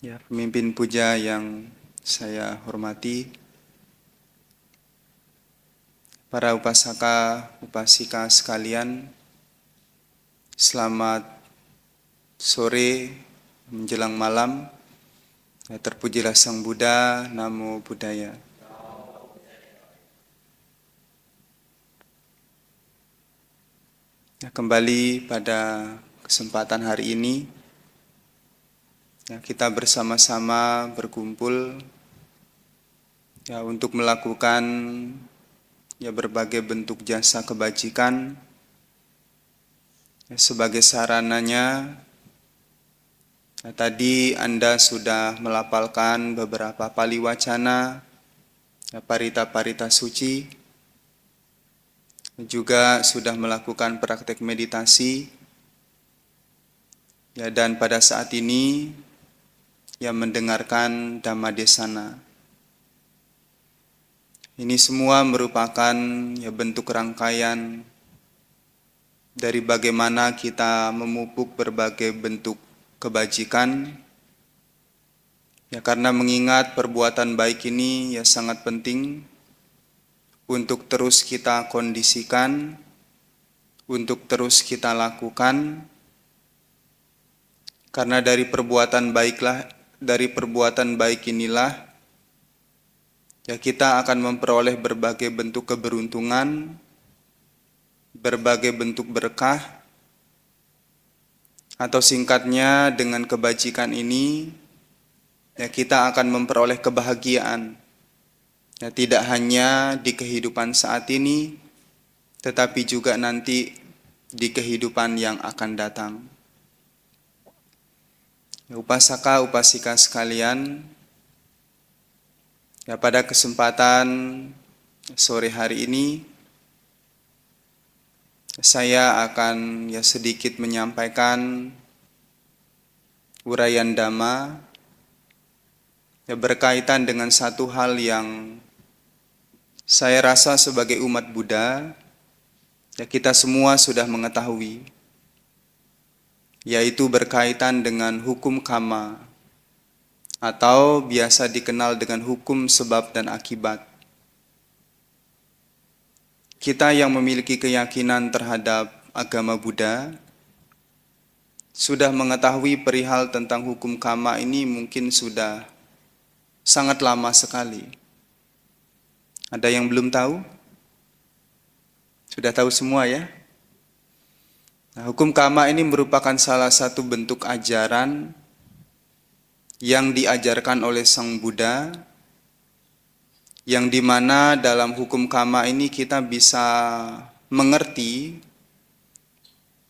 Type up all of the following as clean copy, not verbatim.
Ya, pemimpin puja yang saya hormati, para upasaka, upasika sekalian, selamat sore menjelang malam. Ya, terpujilah Sang Buddha, Namo Buddhaya. Ya, kembali pada kesempatan hari ini, ya, kita bersama-sama berkumpul ya, untuk melakukan ya, berbagai bentuk jasa kebajikan ya, sebagai sarananya. Nah, tadi Anda sudah melafalkan beberapa pali wacana, ya, parita-parita suci, juga sudah melakukan praktek meditasi, ya, dan pada saat ini yang mendengarkan Dhammadesana. Ini semua merupakan ya, bentuk rangkaian dari bagaimana kita memupuk berbagai bentuk kebajikan. Ya, karena mengingat perbuatan baik ini ya sangat penting untuk terus kita kondisikan, untuk terus kita lakukan, karena dari perbuatan baik inilah ya kita akan memperoleh berbagai bentuk keberuntungan, berbagai bentuk berkah, atau singkatnya dengan kebajikan ini ya kita akan memperoleh kebahagiaan. Ya, tidak hanya di kehidupan saat ini, tetapi juga nanti di kehidupan yang akan datang. Ya, upasaka, upasika sekalian, ya, pada kesempatan sore hari ini, saya akan ya sedikit menyampaikan uraian Dhamma ya, berkaitan dengan satu hal yang saya rasa sebagai umat Buddha, ya kita semua sudah mengetahui, yaitu berkaitan dengan hukum karma, atau biasa dikenal dengan hukum sebab dan akibat. Kita yang memiliki keyakinan terhadap agama Buddha, sudah mengetahui perihal tentang hukum karma ini mungkin sudah sangat lama sekali. Ada yang belum tahu? Sudah tahu semua ya? Nah, hukum karma ini merupakan salah satu bentuk ajaran yang diajarkan oleh Sang Buddha, yang dimana dalam hukum karma ini kita bisa mengerti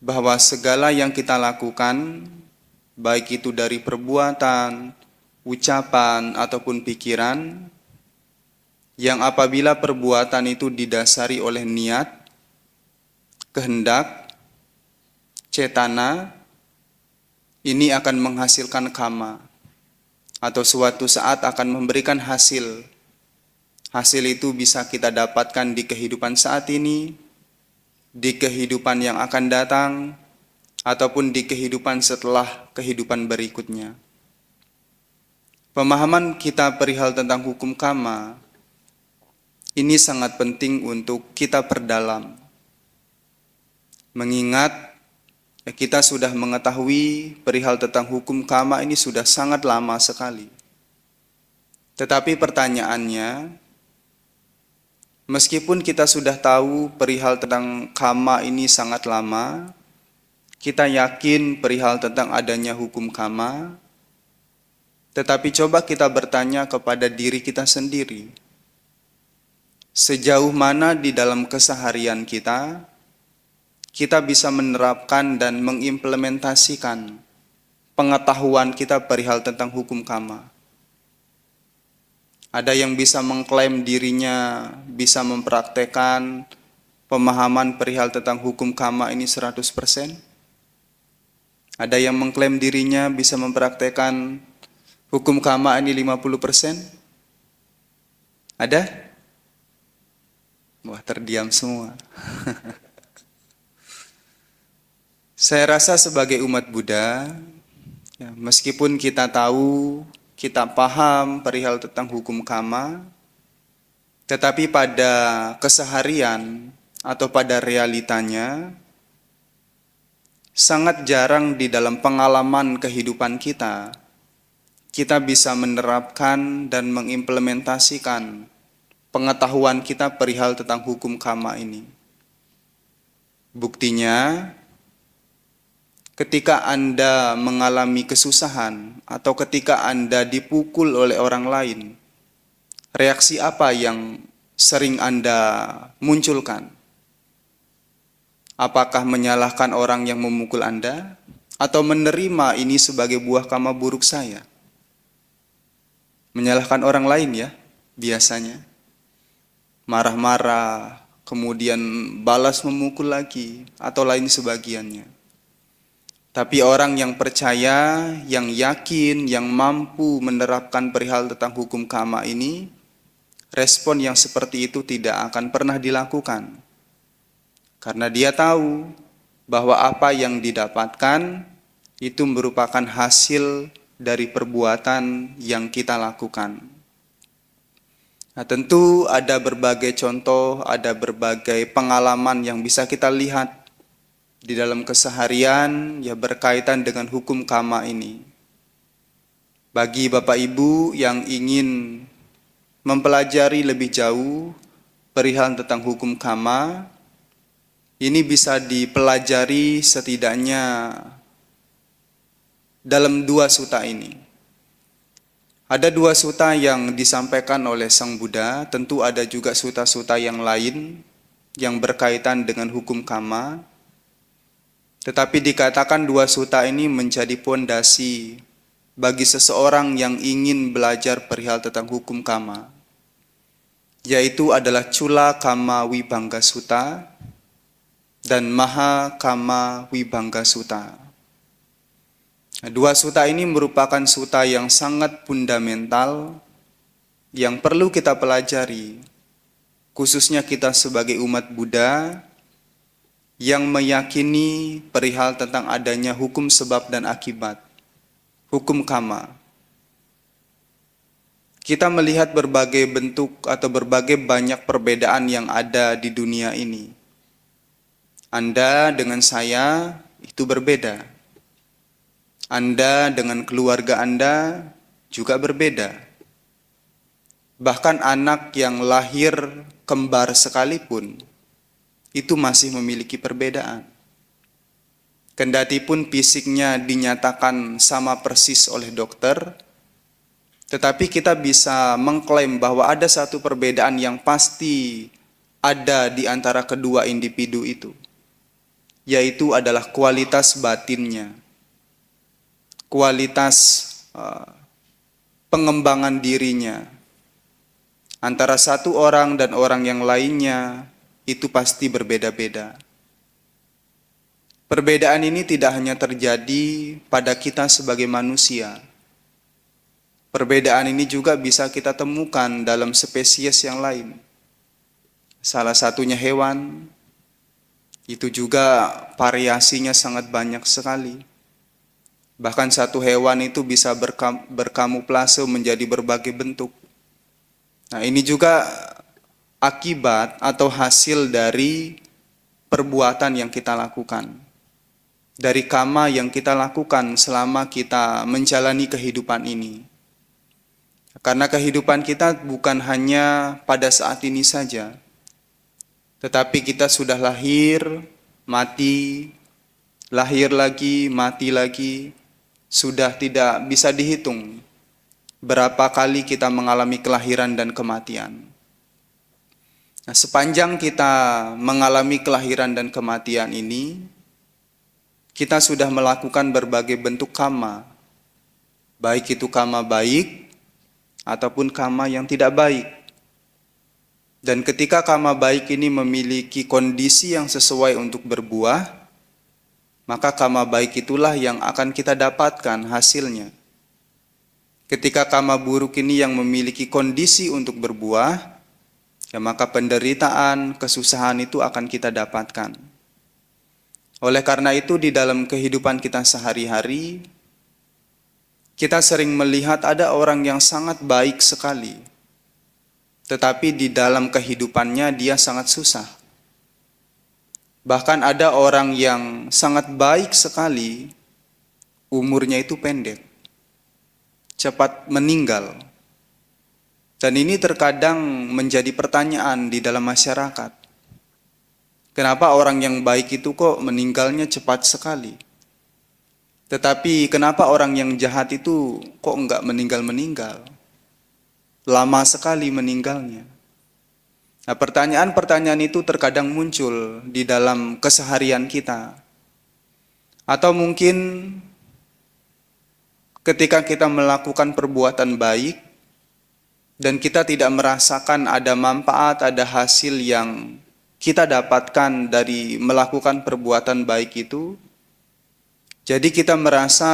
bahwa segala yang kita lakukan, baik itu dari perbuatan, ucapan, ataupun pikiran, yang apabila perbuatan itu didasari oleh niat, kehendak, cetana, ini akan menghasilkan karma, atau suatu saat akan memberikan hasil. Hasil itu bisa kita dapatkan di kehidupan saat ini, di kehidupan yang akan datang, ataupun di kehidupan setelah kehidupan berikutnya. Pemahaman kita perihal tentang hukum karma ini sangat penting untuk kita perdalam. Mengingat kita sudah mengetahui perihal tentang hukum karma ini sudah sangat lama sekali. Tetapi pertanyaannya, meskipun kita sudah tahu perihal tentang karma ini sangat lama, kita yakin perihal tentang adanya hukum karma, tetapi coba kita bertanya kepada diri kita sendiri, sejauh mana di dalam keseharian kita bisa menerapkan dan mengimplementasikan pengetahuan kita perihal tentang hukum karma. Ada yang bisa mengklaim dirinya bisa mempraktekkan pemahaman perihal tentang hukum karma ini 100%. Ada yang mengklaim dirinya bisa mempraktekkan hukum karma ini 50%. Ada? Wah, terdiam semua. Saya rasa sebagai umat Buddha, Ya, meskipun kita tahu, kita paham perihal tentang hukum karma, tetapi pada keseharian atau pada realitanya, sangat jarang di dalam pengalaman kehidupan kita bisa menerapkan dan mengimplementasikan pengetahuan kita perihal tentang hukum karma ini. Buktinya, ketika Anda mengalami kesusahan atau ketika Anda dipukul oleh orang lain, reaksi apa yang sering Anda munculkan? Apakah menyalahkan orang yang memukul Anda atau menerima ini sebagai buah karma buruk saya? Menyalahkan orang lain ya, biasanya. Marah-marah, kemudian balas memukul lagi, atau lain sebagiannya. Tapi orang yang percaya, yang yakin, yang mampu menerapkan perihal tentang hukum karma ini, respon yang seperti itu tidak akan pernah dilakukan. Karena dia tahu bahwa apa yang didapatkan itu merupakan hasil dari perbuatan yang kita lakukan. Nah, tentu ada berbagai contoh, ada berbagai pengalaman yang bisa kita lihat di dalam keseharian yang berkaitan dengan hukum karma ini. Bagi Bapak Ibu yang ingin mempelajari lebih jauh perihal tentang hukum karma, ini bisa dipelajari setidaknya dalam 2 sutta ini. Ada 2 sutta yang disampaikan oleh Sang Buddha, tentu ada juga sutta-sutta yang lain yang berkaitan dengan hukum karma. Tetapi dikatakan 2 sutta ini menjadi pondasi bagi seseorang yang ingin belajar perihal tentang hukum karma, yaitu adalah Cula Kamma Vibhanga Sutta dan Maha Kamma Vibhanga Sutta. 2 sutta ini merupakan sutta yang sangat fundamental yang perlu kita pelajari, khususnya kita sebagai umat Buddha yang meyakini perihal tentang adanya hukum sebab dan akibat, hukum karma. Kita melihat berbagai bentuk atau berbagai banyak perbedaan yang ada di dunia ini. Anda dengan saya itu berbeda. Anda dengan keluarga Anda juga berbeda. Bahkan anak yang lahir kembar sekalipun, itu masih memiliki perbedaan. Kendatipun fisiknya dinyatakan sama persis oleh dokter, tetapi kita bisa mengklaim bahwa ada satu perbedaan yang pasti ada di antara kedua individu itu, yaitu adalah kualitas batinnya, kualitas pengembangan dirinya. Antara satu orang dan orang yang lainnya itu pasti berbeda-beda. Perbedaan ini tidak hanya terjadi pada kita sebagai manusia. Perbedaan ini juga bisa kita temukan dalam spesies yang lain. Salah satunya hewan, itu juga variasinya sangat banyak sekali. Bahkan satu hewan itu bisa berkamuflase menjadi berbagai bentuk. Nah, ini juga akibat atau hasil dari perbuatan yang kita lakukan, dari karma yang kita lakukan selama kita menjalani kehidupan ini. Karena kehidupan kita bukan hanya pada saat ini saja, tetapi kita sudah lahir, mati, lahir lagi, mati lagi, sudah tidak bisa dihitung berapa kali kita mengalami kelahiran dan kematian. Nah, sepanjang kita mengalami kelahiran dan kematian ini, kita sudah melakukan berbagai bentuk karma, baik itu karma baik ataupun karma yang tidak baik. Dan ketika karma baik ini memiliki kondisi yang sesuai untuk berbuah, maka karma baik itulah yang akan kita dapatkan hasilnya. Ketika karma buruk ini yang memiliki kondisi untuk berbuah, ya maka penderitaan, kesusahan itu akan kita dapatkan. Oleh karena itu di dalam kehidupan kita sehari-hari, kita sering melihat ada orang yang sangat baik sekali, tetapi di dalam kehidupannya dia sangat susah. Bahkan ada orang yang sangat baik sekali, umurnya itu pendek, cepat meninggal. Dan ini terkadang menjadi pertanyaan di dalam masyarakat. Kenapa orang yang baik itu kok meninggalnya cepat sekali? Tetapi kenapa orang yang jahat itu kok enggak meninggal-meninggal? Lama sekali meninggalnya. Nah, pertanyaan-pertanyaan itu terkadang muncul di dalam keseharian kita. Atau mungkin ketika kita melakukan perbuatan baik dan kita tidak merasakan ada manfaat, ada hasil yang kita dapatkan dari melakukan perbuatan baik itu, jadi kita merasa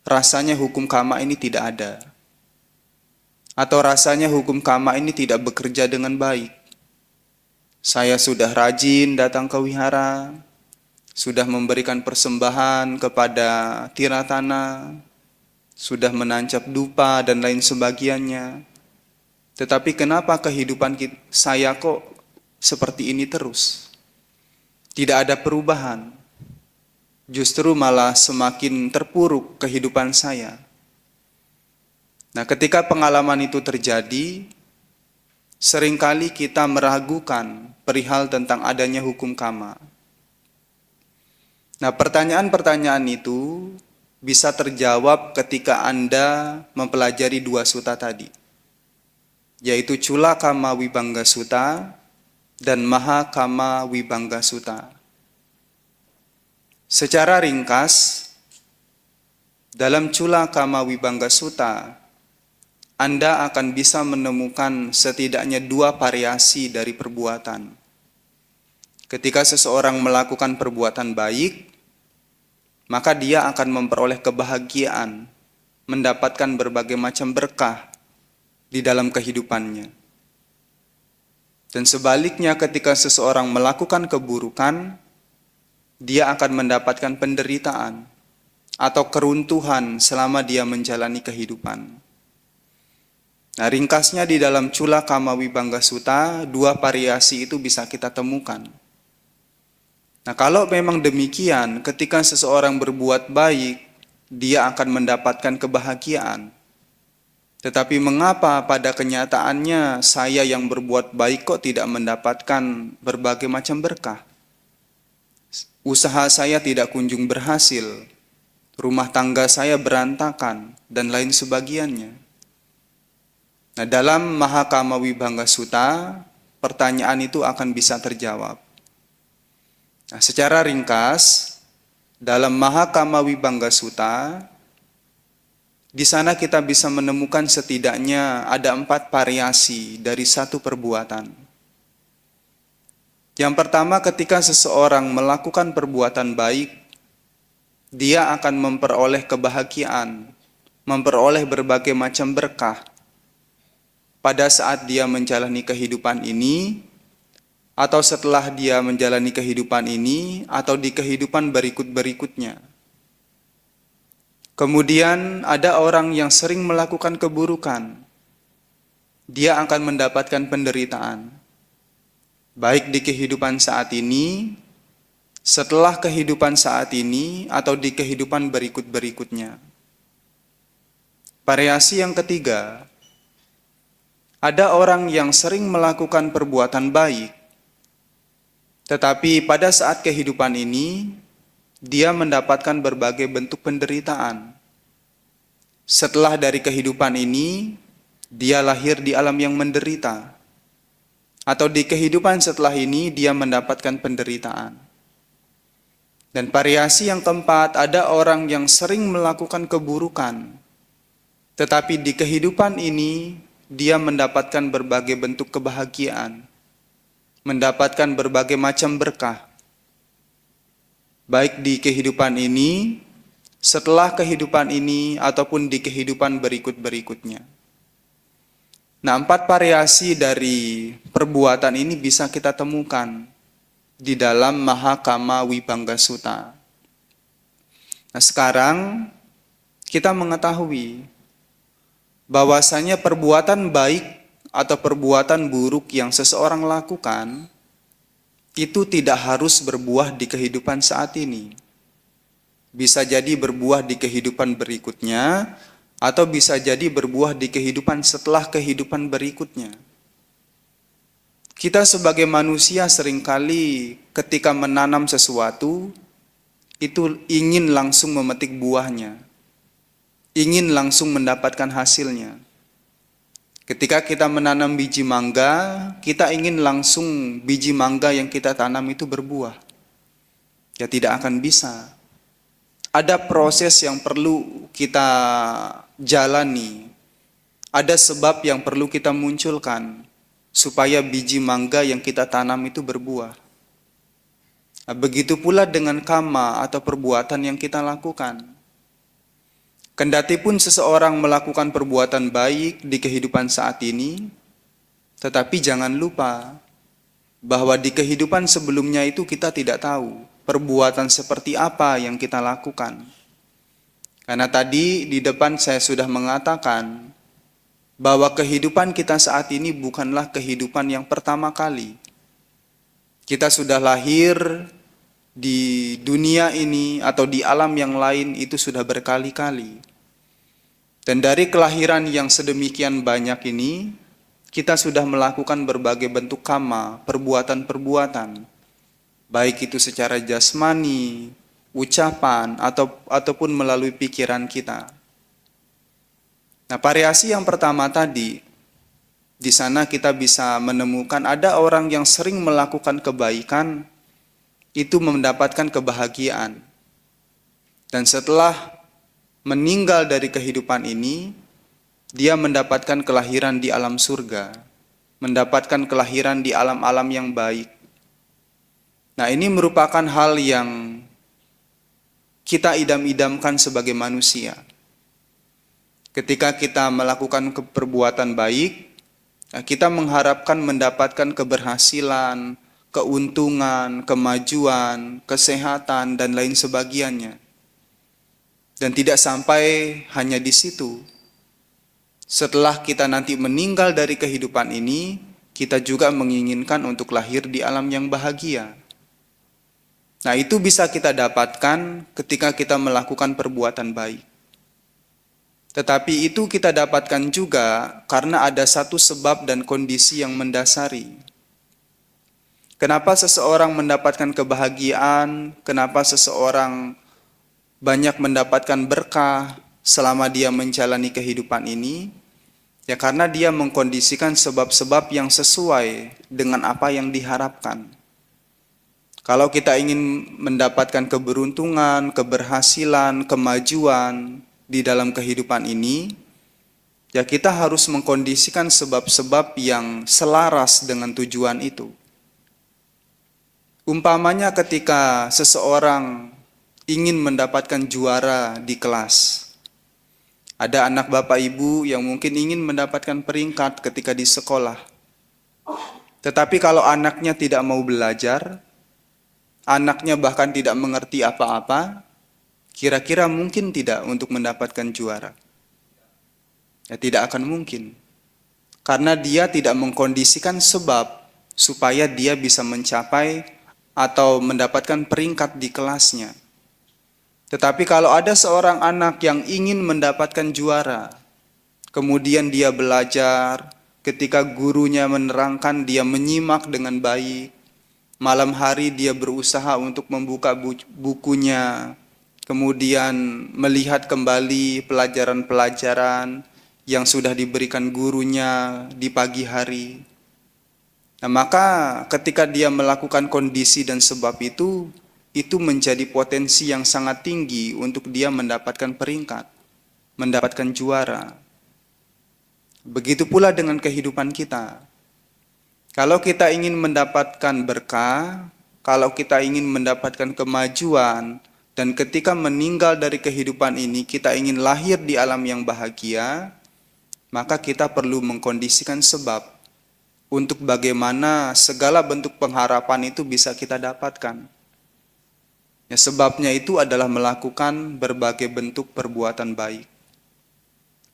rasanya hukum karma ini tidak ada. Atau rasanya hukum karma ini tidak bekerja dengan baik. Saya sudah rajin datang ke wihara, sudah memberikan persembahan kepada tiratana, sudah menancap dupa dan lain sebagainya. Tetapi kenapa kehidupan saya kok seperti ini terus? Tidak ada perubahan. Justru malah semakin terpuruk kehidupan saya. Nah, ketika pengalaman itu terjadi, seringkali kita meragukan perihal tentang adanya hukum karma. Nah, pertanyaan-pertanyaan itu bisa terjawab ketika Anda mempelajari dua sutta tadi, yaitu Cula Kamma Vibhanga Sutta dan Maha Kamma Vibhanga Sutta. Secara ringkas, dalam Cula Kamma Vibhanga Sutta, Anda akan bisa menemukan setidaknya dua variasi dari perbuatan. Ketika seseorang melakukan perbuatan baik, maka dia akan memperoleh kebahagiaan, mendapatkan berbagai macam berkah di dalam kehidupannya. Dan sebaliknya, ketika seseorang melakukan keburukan, dia akan mendapatkan penderitaan atau keruntuhan selama dia menjalani kehidupan. Nah, ringkasnya di dalam Cula Kamma Vibhanga Sutta, dua variasi itu bisa kita temukan. Nah, kalau memang demikian, ketika seseorang berbuat baik, dia akan mendapatkan kebahagiaan. Tetapi mengapa pada kenyataannya saya yang berbuat baik kok tidak mendapatkan berbagai macam berkah? Usaha saya tidak kunjung berhasil, rumah tangga saya berantakan, dan lain sebagainya. Nah, dalam Maha Kamma Vibhanga Sutta, pertanyaan itu akan bisa terjawab. Nah, secara ringkas, dalam Maha Kamma Vibhanga Sutta, di sana kita bisa menemukan setidaknya ada 4 variasi dari satu perbuatan. Yang pertama, ketika seseorang melakukan perbuatan baik, dia akan memperoleh kebahagiaan, memperoleh berbagai macam berkah pada saat dia menjalani kehidupan ini, atau setelah dia menjalani kehidupan ini, atau di kehidupan berikut-berikutnya. Kemudian ada orang yang sering melakukan keburukan, dia akan mendapatkan penderitaan, baik di kehidupan saat ini, setelah kehidupan saat ini, atau di kehidupan berikut-berikutnya. Variasi yang ketiga, ada orang yang sering melakukan perbuatan baik, tetapi pada saat kehidupan ini, dia mendapatkan berbagai bentuk penderitaan. Setelah dari kehidupan ini, dia lahir di alam yang menderita. Atau di kehidupan setelah ini, dia mendapatkan penderitaan. Dan variasi yang keempat, ada orang yang sering melakukan keburukan, tetapi di kehidupan ini, dia mendapatkan berbagai bentuk kebahagiaan, mendapatkan berbagai macam berkah, baik di kehidupan ini, setelah kehidupan ini, ataupun di kehidupan berikut-berikutnya. Nah, 4 variasi dari perbuatan ini bisa kita temukan di dalam Maha Kamma Vibhanga Sutta. Nah, sekarang kita mengetahui bahwasanya perbuatan baik atau perbuatan buruk yang seseorang lakukan itu tidak harus berbuah di kehidupan saat ini. Bisa jadi berbuah di kehidupan berikutnya, atau bisa jadi berbuah di kehidupan setelah kehidupan berikutnya. Kita sebagai manusia seringkali ketika menanam sesuatu, itu ingin langsung memetik buahnya, ingin langsung mendapatkan hasilnya. Ketika kita menanam biji mangga, kita ingin langsung biji mangga yang kita tanam itu berbuah. Ya tidak akan bisa. Ada proses yang perlu kita jalani. Ada sebab yang perlu kita munculkan supaya biji mangga yang kita tanam itu berbuah. Nah, begitu pula dengan karma atau perbuatan yang kita lakukan. Kendati pun seseorang melakukan perbuatan baik di kehidupan saat ini, tetapi jangan lupa bahwa di kehidupan sebelumnya itu kita tidak tahu perbuatan seperti apa yang kita lakukan. Karena tadi di depan saya sudah mengatakan bahwa kehidupan kita saat ini bukanlah kehidupan yang pertama kali. Kita sudah lahir di dunia ini atau di alam yang lain itu sudah berkali-kali. Dan dari kelahiran yang sedemikian banyak ini, kita sudah melakukan berbagai bentuk karma, perbuatan-perbuatan. Baik itu secara jasmani, ucapan, ataupun melalui pikiran kita. Nah, variasi yang pertama tadi, di sana kita bisa menemukan ada orang yang sering melakukan kebaikan, itu mendapatkan kebahagiaan. Dan setelah meninggal dari kehidupan ini, dia mendapatkan kelahiran di alam surga, mendapatkan kelahiran di alam-alam yang baik. Nah, ini merupakan hal yang kita idam-idamkan sebagai manusia. Ketika kita melakukan perbuatan baik, kita mengharapkan mendapatkan keberhasilan, keuntungan, kemajuan, kesehatan, dan lain sebagainya. Dan tidak sampai hanya di situ. Setelah kita nanti meninggal dari kehidupan ini, kita juga menginginkan untuk lahir di alam yang bahagia. Nah, itu bisa kita dapatkan ketika kita melakukan perbuatan baik. Tetapi itu kita dapatkan juga karena ada satu sebab dan kondisi yang mendasari. Kenapa seseorang mendapatkan kebahagiaan? Kenapa seseorang banyak mendapatkan berkah selama dia menjalani kehidupan ini? Ya karena dia mengkondisikan sebab-sebab yang sesuai dengan apa yang diharapkan. Kalau kita ingin mendapatkan keberuntungan, keberhasilan, kemajuan di dalam kehidupan ini, ya kita harus mengkondisikan sebab-sebab yang selaras dengan tujuan itu. Umpamanya ketika seseorang ingin mendapatkan juara di kelas, ada anak bapak ibu yang mungkin ingin mendapatkan peringkat ketika di sekolah. Tetapi kalau anaknya tidak mau belajar, anaknya bahkan tidak mengerti apa-apa, kira-kira mungkin tidak untuk mendapatkan juara? Ya tidak akan mungkin. Karena dia tidak mengkondisikan sebab supaya dia bisa mencapai atau mendapatkan peringkat di kelasnya. Tetapi kalau ada seorang anak yang ingin mendapatkan juara, kemudian dia belajar, ketika gurunya menerangkan dia menyimak dengan baik, malam hari dia berusaha untuk membuka bukunya, kemudian melihat kembali pelajaran-pelajaran yang sudah diberikan gurunya di pagi hari. Nah, maka ketika dia melakukan kondisi dan sebab itu menjadi potensi yang sangat tinggi untuk dia mendapatkan peringkat, mendapatkan juara. Begitu pula dengan kehidupan kita. Kalau kita ingin mendapatkan berkah, kalau kita ingin mendapatkan kemajuan, dan ketika meninggal dari kehidupan ini kita ingin lahir di alam yang bahagia, maka kita perlu mengkondisikan sebab untuk bagaimana segala bentuk pengharapan itu bisa kita dapatkan. Ya, sebabnya itu adalah melakukan berbagai bentuk perbuatan baik.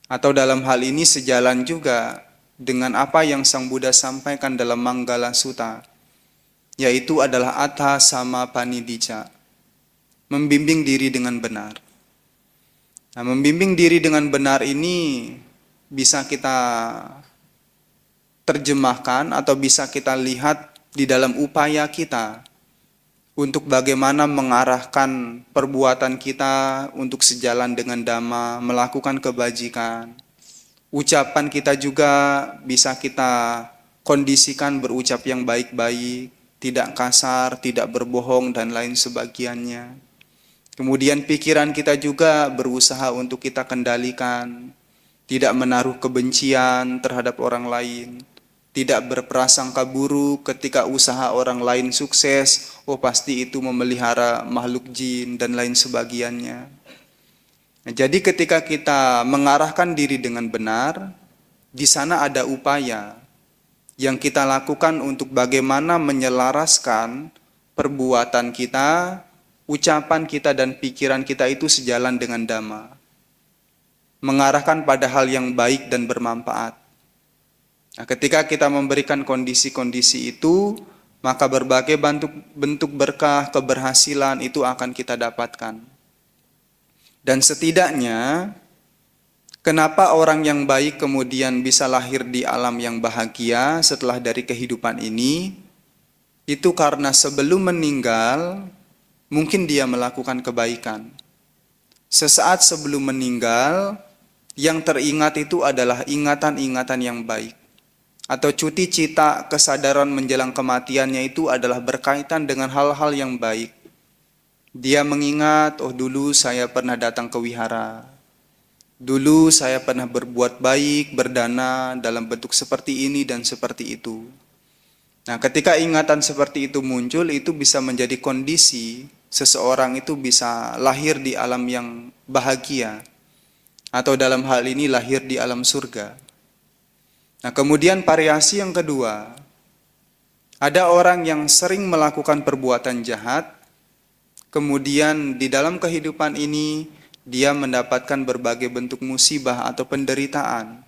Atau dalam hal ini sejalan juga dengan apa yang Sang Buddha sampaikan dalam Manggala Sutta, yaitu adalah Atha sama Panidicca, membimbing diri dengan benar. Nah, membimbing diri dengan benar ini bisa kita terjemahkan atau bisa kita lihat di dalam upaya kita untuk bagaimana mengarahkan perbuatan kita untuk sejalan dengan Dhamma, melakukan kebajikan. Ucapan kita juga bisa kita kondisikan berucap yang baik-baik, tidak kasar, tidak berbohong, dan lain sebagainya. Kemudian pikiran kita juga berusaha untuk kita kendalikan, tidak menaruh kebencian terhadap orang lain, tidak berprasangka buruk ketika usaha orang lain sukses, oh pasti itu memelihara makhluk jin dan lain sebagainya. Nah, jadi ketika kita mengarahkan diri dengan benar, di sana ada upaya yang kita lakukan untuk bagaimana menyelaraskan perbuatan kita, ucapan kita dan pikiran kita itu sejalan dengan Dhamma. Mengarahkan pada hal yang baik dan bermanfaat. Nah, ketika kita memberikan kondisi-kondisi itu, maka berbagai bentuk berkah, keberhasilan itu akan kita dapatkan. Dan setidaknya, kenapa orang yang baik kemudian bisa lahir di alam yang bahagia setelah dari kehidupan ini? Itu karena sebelum meninggal, mungkin dia melakukan kebaikan. Sesaat sebelum meninggal, yang teringat itu adalah ingatan-ingatan yang baik. Atau cuti cita kesadaran menjelang kematiannya itu adalah berkaitan dengan hal-hal yang baik. Dia mengingat, oh dulu saya pernah datang ke wihara. Dulu saya pernah berbuat baik, berdana dalam bentuk seperti ini dan seperti itu. Nah, ketika ingatan seperti itu muncul, itu bisa menjadi kondisi seseorang itu bisa lahir di alam yang bahagia. Atau dalam hal ini lahir di alam surga. Nah, kemudian variasi yang kedua, ada orang yang sering melakukan perbuatan jahat, kemudian di dalam kehidupan ini dia mendapatkan berbagai bentuk musibah atau penderitaan.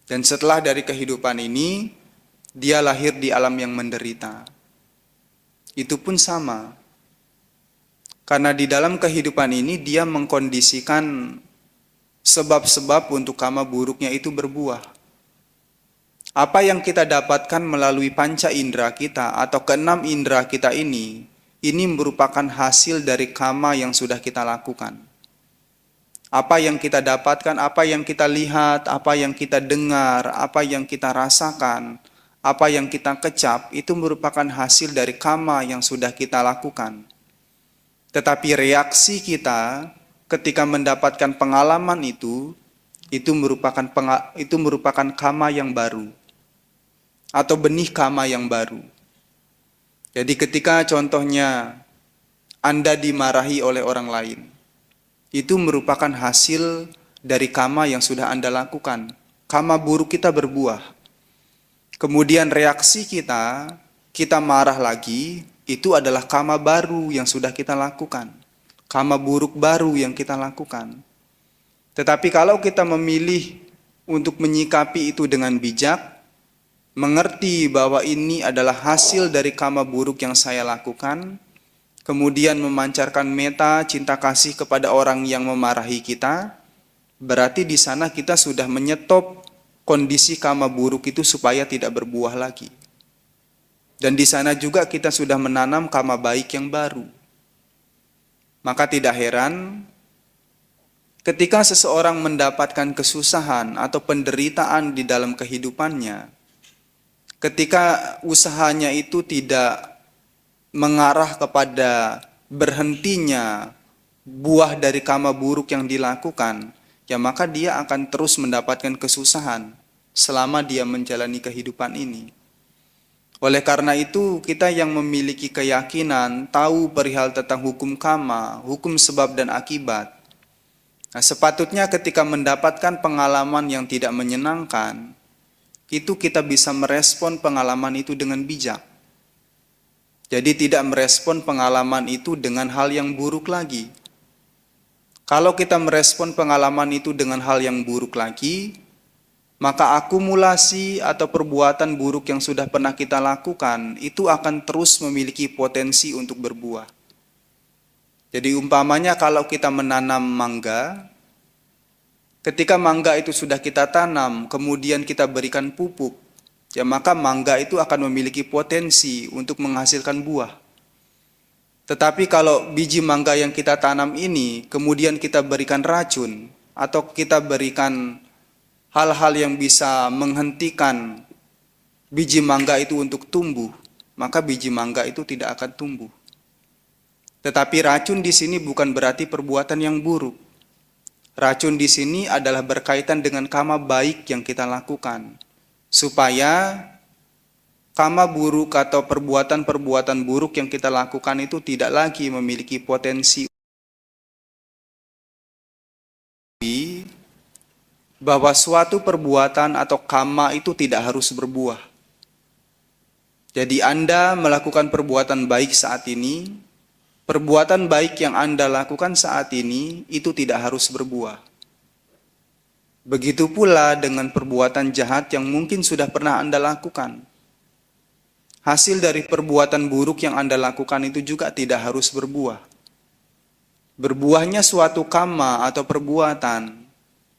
Dan setelah dari kehidupan ini, dia lahir di alam yang menderita. Itu pun sama. Karena di dalam kehidupan ini dia mengkondisikan sebab-sebab untuk karma buruknya itu berbuah. Apa yang kita dapatkan melalui panca indera kita atau keenam indera kita ini merupakan hasil dari karma yang sudah kita lakukan. Apa yang kita dapatkan, apa yang kita lihat, apa yang kita dengar, apa yang kita rasakan, apa yang kita kecap, itu merupakan hasil dari karma yang sudah kita lakukan. Tetapi reaksi kita ketika mendapatkan pengalaman itu merupakan karma yang baru. Atau benih karma yang baru. Jadi ketika contohnya Anda dimarahi oleh orang lain, itu merupakan hasil dari karma yang sudah Anda lakukan. Karma buruk kita berbuah. Kemudian reaksi kita marah lagi, itu adalah karma baru yang sudah kita lakukan. Karma buruk baru yang kita lakukan. Tetapi kalau kita memilih untuk menyikapi itu dengan bijak, mengerti bahwa ini adalah hasil dari karma buruk yang saya lakukan, kemudian memancarkan metta, cinta kasih kepada orang yang memarahi kita, berarti di sana kita sudah menyetop kondisi karma buruk itu supaya tidak berbuah lagi. Dan di sana juga kita sudah menanam karma baik yang baru. Maka tidak heran ketika seseorang mendapatkan kesusahan atau penderitaan di dalam kehidupannya, ketika usahanya itu tidak mengarah kepada berhentinya buah dari karma buruk yang dilakukan, ya maka dia akan terus mendapatkan kesusahan selama dia menjalani kehidupan ini. Oleh karena itu, kita yang memiliki keyakinan, tahu perihal tentang hukum karma, hukum sebab dan akibat, nah, sepatutnya ketika mendapatkan pengalaman yang tidak menyenangkan, itu kita bisa merespon pengalaman itu dengan bijak. Jadi tidak merespon pengalaman itu dengan hal yang buruk lagi. Kalau kita merespon pengalaman itu dengan hal yang buruk lagi, maka akumulasi atau perbuatan buruk yang sudah pernah kita lakukan itu akan terus memiliki potensi untuk berbuah. Jadi umpamanya kalau kita menanam mangga, ketika mangga itu sudah kita tanam, kemudian kita berikan pupuk, ya maka mangga itu akan memiliki potensi untuk menghasilkan buah. Tetapi kalau biji mangga yang kita tanam ini, kemudian kita berikan racun, atau kita berikan hal-hal yang bisa menghentikan biji mangga itu untuk tumbuh, maka biji mangga itu tidak akan tumbuh. Tetapi racun di sini bukan berarti perbuatan yang buruk. Racun di sini adalah berkaitan dengan karma baik yang kita lakukan, supaya karma buruk atau perbuatan-perbuatan buruk yang kita lakukan itu tidak lagi memiliki potensi bahwa suatu perbuatan atau karma itu tidak harus berbuah. Jadi Anda melakukan perbuatan baik saat ini, perbuatan baik yang Anda lakukan saat ini itu tidak harus berbuah. Begitu pula dengan perbuatan jahat yang mungkin sudah pernah Anda lakukan. Hasil dari perbuatan buruk yang Anda lakukan itu juga tidak harus berbuah. Berbuahnya suatu karma atau perbuatan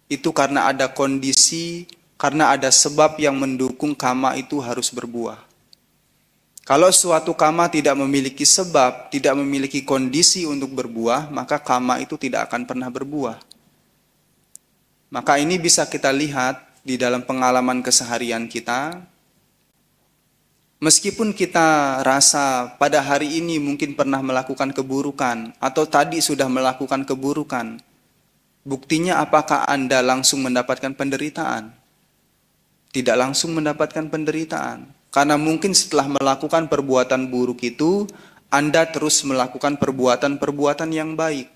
itu karena ada kondisi, karena ada sebab yang mendukung karma itu harus berbuah. Kalau suatu karma tidak memiliki sebab, tidak memiliki kondisi untuk berbuah, maka karma itu tidak akan pernah berbuah. Maka ini bisa kita lihat di dalam pengalaman keseharian kita. Meskipun kita rasa pada hari ini mungkin pernah melakukan keburukan, atau tadi sudah melakukan keburukan, buktinya apakah Anda langsung mendapatkan penderitaan? Tidak langsung mendapatkan penderitaan. Karena mungkin setelah melakukan perbuatan buruk itu, Anda terus melakukan perbuatan-perbuatan yang baik.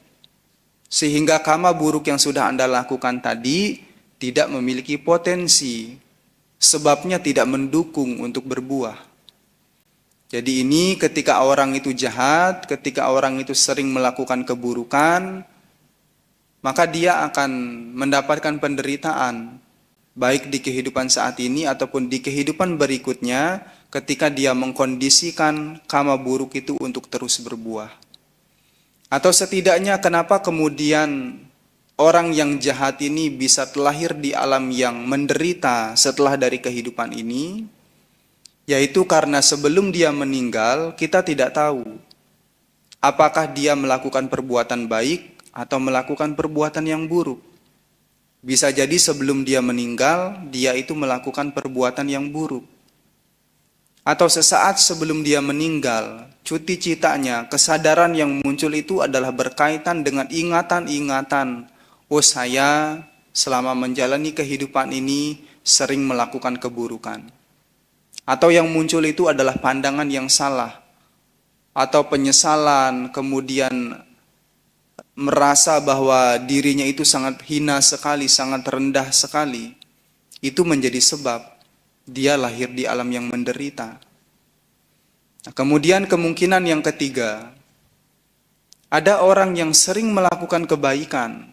Sehingga karma buruk yang sudah Anda lakukan tadi tidak memiliki potensi. Sebabnya tidak mendukung untuk berbuah. Jadi ini ketika orang itu jahat, ketika orang itu sering melakukan keburukan, maka dia akan mendapatkan penderitaan, baik di kehidupan saat ini ataupun di kehidupan berikutnya, ketika dia mengkondisikan karma buruk itu untuk terus berbuah. Atau setidaknya kenapa kemudian orang yang jahat ini bisa terlahir di alam yang menderita setelah dari kehidupan ini, yaitu karena sebelum dia meninggal, kita tidak tahu apakah dia melakukan perbuatan baik atau melakukan perbuatan yang buruk. Bisa jadi sebelum dia meninggal, dia itu melakukan perbuatan yang buruk. Atau sesaat sebelum dia meninggal, cuti citanya, kesadaran yang muncul itu adalah berkaitan dengan ingatan-ingatan, oh saya selama menjalani kehidupan ini sering melakukan keburukan. Atau yang muncul itu adalah pandangan yang salah, atau penyesalan, kemudian merasa bahwa dirinya itu sangat hina sekali, sangat rendah sekali. Itu menjadi sebab dia lahir di alam yang menderita. Nah, kemudian kemungkinan yang ketiga, ada orang yang sering melakukan kebaikan,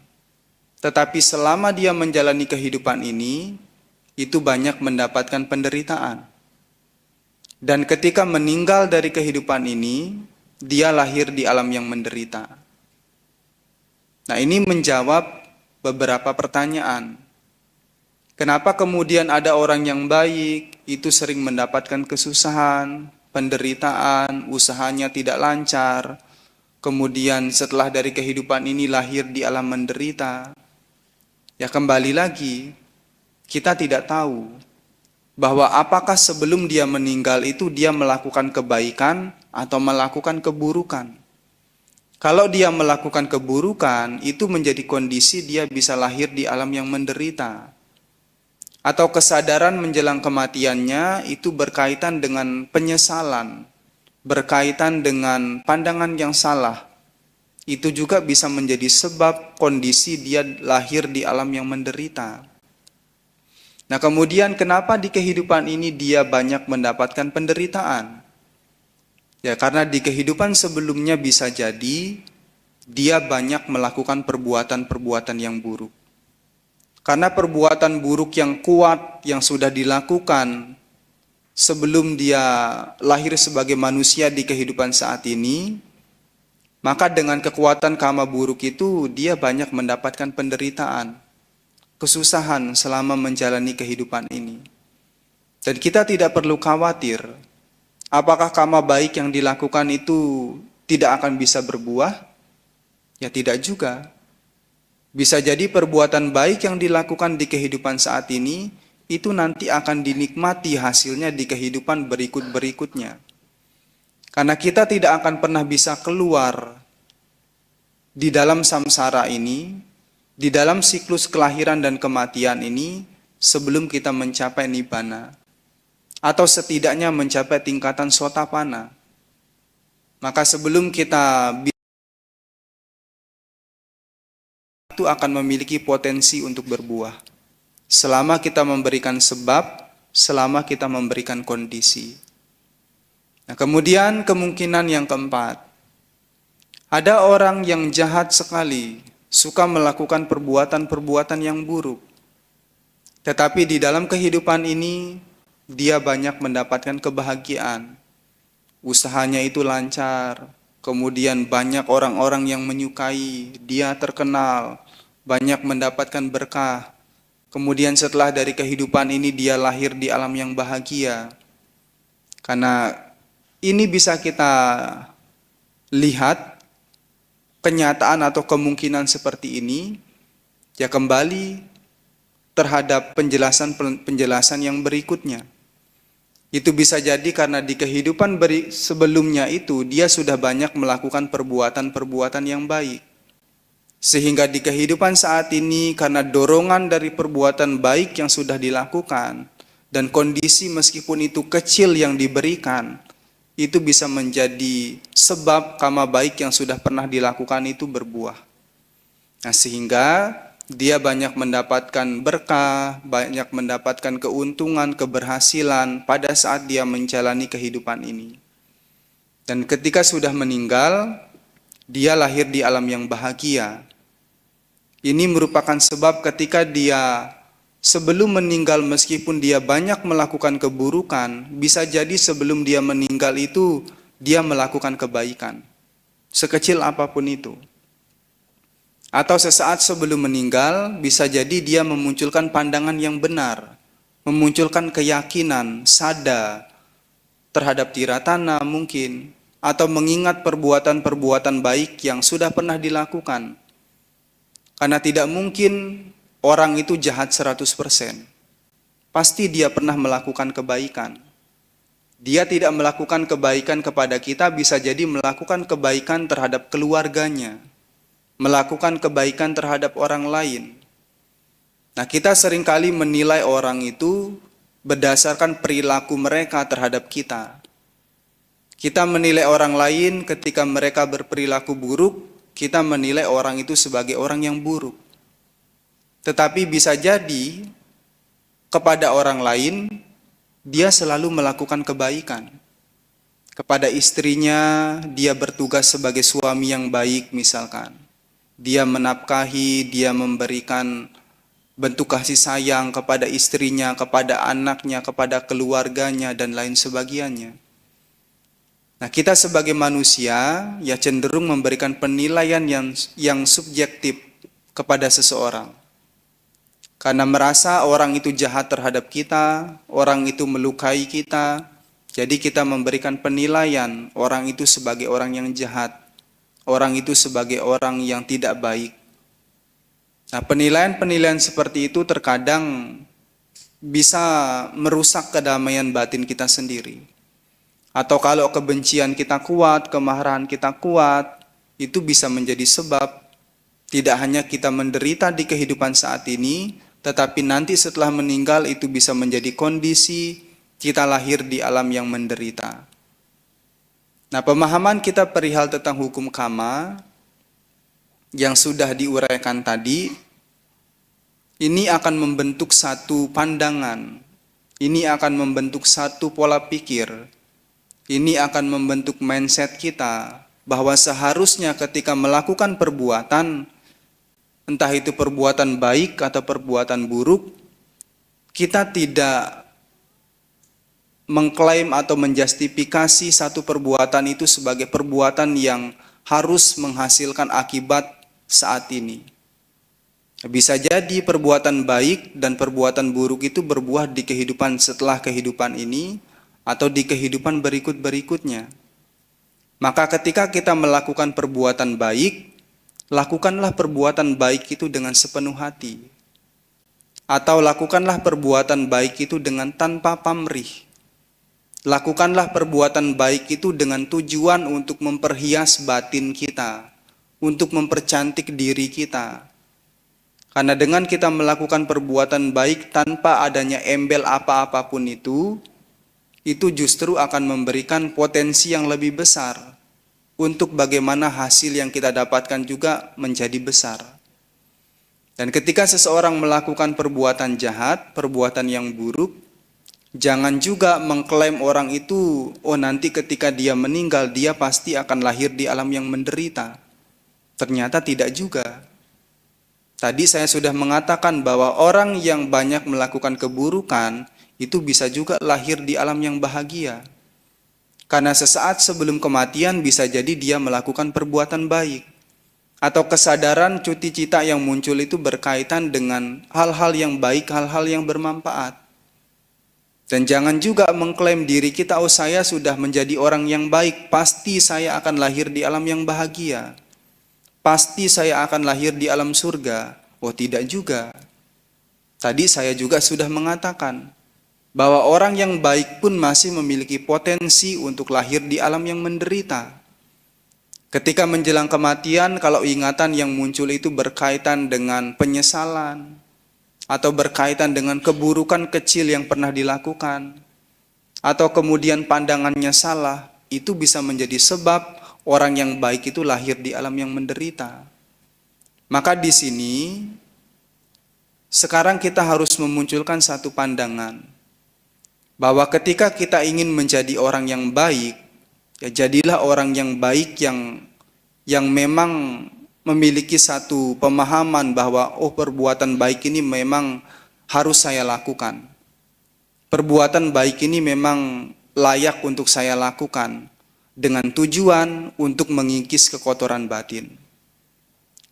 tetapi selama dia menjalani kehidupan ini, itu banyak mendapatkan penderitaan. Dan ketika meninggal dari kehidupan ini, dia lahir di alam yang menderita. Nah, ini menjawab beberapa pertanyaan. Kenapa kemudian ada orang yang baik, itu sering mendapatkan kesusahan, penderitaan, usahanya tidak lancar, kemudian setelah dari kehidupan ini lahir di alam menderita? Ya kembali lagi, kita tidak tahu bahwa apakah sebelum dia meninggal itu dia melakukan kebaikan atau melakukan keburukan. Kalau dia melakukan keburukan, itu menjadi kondisi dia bisa lahir di alam yang menderita. Atau kesadaran menjelang kematiannya itu berkaitan dengan penyesalan, berkaitan dengan pandangan yang salah. Itu juga bisa menjadi sebab kondisi dia lahir di alam yang menderita. Nah, kemudian kenapa di kehidupan ini dia banyak mendapatkan penderitaan? Ya, karena di kehidupan sebelumnya bisa jadi dia banyak melakukan perbuatan-perbuatan yang buruk. Karena perbuatan buruk yang kuat yang sudah dilakukan sebelum dia lahir sebagai manusia di kehidupan saat ini, maka dengan kekuatan karma buruk itu dia banyak mendapatkan penderitaan, kesusahan selama menjalani kehidupan ini. Dan kita tidak perlu khawatir, apakah karma baik yang dilakukan itu tidak akan bisa berbuah? Ya tidak juga. Bisa jadi perbuatan baik yang dilakukan di kehidupan saat ini, itu nanti akan dinikmati hasilnya di kehidupan berikut-berikutnya. Karena kita tidak akan pernah bisa keluar di dalam samsara ini, di dalam siklus kelahiran dan kematian ini, sebelum kita mencapai nibbana. Atau setidaknya mencapai tingkatan sotapana. Maka sebelum kita itu akan memiliki potensi untuk berbuah. Selama kita memberikan sebab, selama kita memberikan kondisi. Nah, kemudian kemungkinan yang keempat. Ada orang yang jahat sekali, suka melakukan perbuatan-perbuatan yang buruk. Tetapi di dalam kehidupan ini, dia banyak mendapatkan kebahagiaan. Usahanya itu lancar, kemudian banyak orang-orang yang menyukai, dia terkenal, banyak mendapatkan berkah. Kemudian setelah dari kehidupan ini dia lahir di alam yang bahagia. Karena ini bisa kita lihat kenyataan atau kemungkinan seperti ini, ya kembali terhadap penjelasan yang berikutnya. Itu bisa jadi karena di kehidupan sebelumnya itu dia sudah banyak melakukan perbuatan-perbuatan yang baik. Sehingga di kehidupan saat ini karena dorongan dari perbuatan baik yang sudah dilakukan dan kondisi meskipun itu kecil yang diberikan, itu bisa menjadi sebab karma baik yang sudah pernah dilakukan itu berbuah. Nah, sehingga dia banyak mendapatkan berkah, banyak mendapatkan keuntungan, keberhasilan pada saat dia menjalani kehidupan ini. Dan ketika sudah meninggal, dia lahir di alam yang bahagia. Ini merupakan sebab ketika dia sebelum meninggal meskipun dia banyak melakukan keburukan, bisa jadi sebelum dia meninggal itu dia melakukan kebaikan. Sekecil apapun itu. Atau sesaat sebelum meninggal, bisa jadi dia memunculkan pandangan yang benar, memunculkan keyakinan, sada terhadap tiratana mungkin, atau mengingat perbuatan-perbuatan baik yang sudah pernah dilakukan. Karena tidak mungkin orang itu jahat 100%. Pasti dia pernah melakukan kebaikan. Dia tidak melakukan kebaikan kepada kita, bisa jadi melakukan kebaikan terhadap keluarganya, melakukan kebaikan terhadap orang lain. Nah, kita seringkali menilai orang itu berdasarkan perilaku mereka terhadap kita. Kita menilai orang lain ketika mereka berperilaku buruk, kita menilai orang itu sebagai orang yang buruk. Tetapi bisa jadi kepada orang lain, dia selalu melakukan kebaikan. Kepada istrinya, dia bertugas sebagai suami yang baik misalkan. Dia menafkahi, dia memberikan bentuk kasih sayang kepada istrinya, kepada anaknya, kepada keluarganya, dan lain sebagainya. Nah, kita sebagai manusia ya cenderung memberikan penilaian yang subjektif kepada seseorang. Karena merasa orang itu jahat terhadap kita, orang itu melukai kita, jadi kita memberikan penilaian orang itu sebagai orang yang jahat, orang itu sebagai orang yang tidak baik. Nah, penilaian-penilaian seperti itu terkadang bisa merusak kedamaian batin kita sendiri. Atau kalau kebencian kita kuat, kemarahan kita kuat, itu bisa menjadi sebab tidak hanya kita menderita di kehidupan saat ini, tetapi nanti setelah meninggal itu bisa menjadi kondisi kita lahir di alam yang menderita. Nah, pemahaman kita perihal tentang hukum karma yang sudah diuraikan tadi, ini akan membentuk satu pandangan, ini akan membentuk satu pola pikir, Ini akan membentuk mindset kita bahwa seharusnya ketika melakukan perbuatan, entah itu perbuatan baik atau perbuatan buruk, kita tidak mengklaim atau menjustifikasi satu perbuatan itu sebagai perbuatan yang harus menghasilkan akibat saat ini. Bisa jadi perbuatan baik dan perbuatan buruk itu berbuah di kehidupan setelah kehidupan ini atau di kehidupan berikut-berikutnya. Maka ketika kita melakukan perbuatan baik, lakukanlah perbuatan baik itu dengan sepenuh hati. Atau lakukanlah perbuatan baik itu dengan tanpa pamrih. Lakukanlah perbuatan baik itu dengan tujuan untuk memperhias batin kita, untuk mempercantik diri kita. Karena dengan kita melakukan perbuatan baik tanpa adanya embel apa-apapun itu justru akan memberikan potensi yang lebih besar untuk bagaimana hasil yang kita dapatkan juga menjadi besar. Dan ketika seseorang melakukan perbuatan jahat, perbuatan yang buruk, jangan juga mengklaim orang itu, oh nanti ketika dia meninggal, dia pasti akan lahir di alam yang menderita. Ternyata tidak juga. Tadi saya sudah mengatakan bahwa orang yang banyak melakukan keburukan, itu bisa juga lahir di alam yang bahagia. Karena sesaat sebelum kematian bisa jadi dia melakukan perbuatan baik. Atau kesadaran cuti cita yang muncul itu berkaitan dengan hal-hal yang baik, hal-hal yang bermanfaat. Dan jangan juga mengklaim diri kita, oh saya sudah menjadi orang yang baik, pasti saya akan lahir di alam yang bahagia. Pasti saya akan lahir di alam surga. Oh tidak juga. Tadi saya juga sudah mengatakan bahwa orang yang baik pun masih memiliki potensi untuk lahir di alam yang menderita. Ketika menjelang kematian, kalau ingatan yang muncul itu berkaitan dengan penyesalan, atau berkaitan dengan keburukan kecil yang pernah dilakukan, atau kemudian pandangannya salah, itu bisa menjadi sebab orang yang baik itu lahir di alam yang menderita. Maka di sini, sekarang kita harus memunculkan satu pandangan, bahwa ketika kita ingin menjadi orang yang baik, ya jadilah orang yang baik yang memang memiliki satu pemahaman bahwa oh perbuatan baik ini memang harus saya lakukan. Perbuatan baik ini memang layak untuk saya lakukan dengan tujuan untuk mengikis kekotoran batin.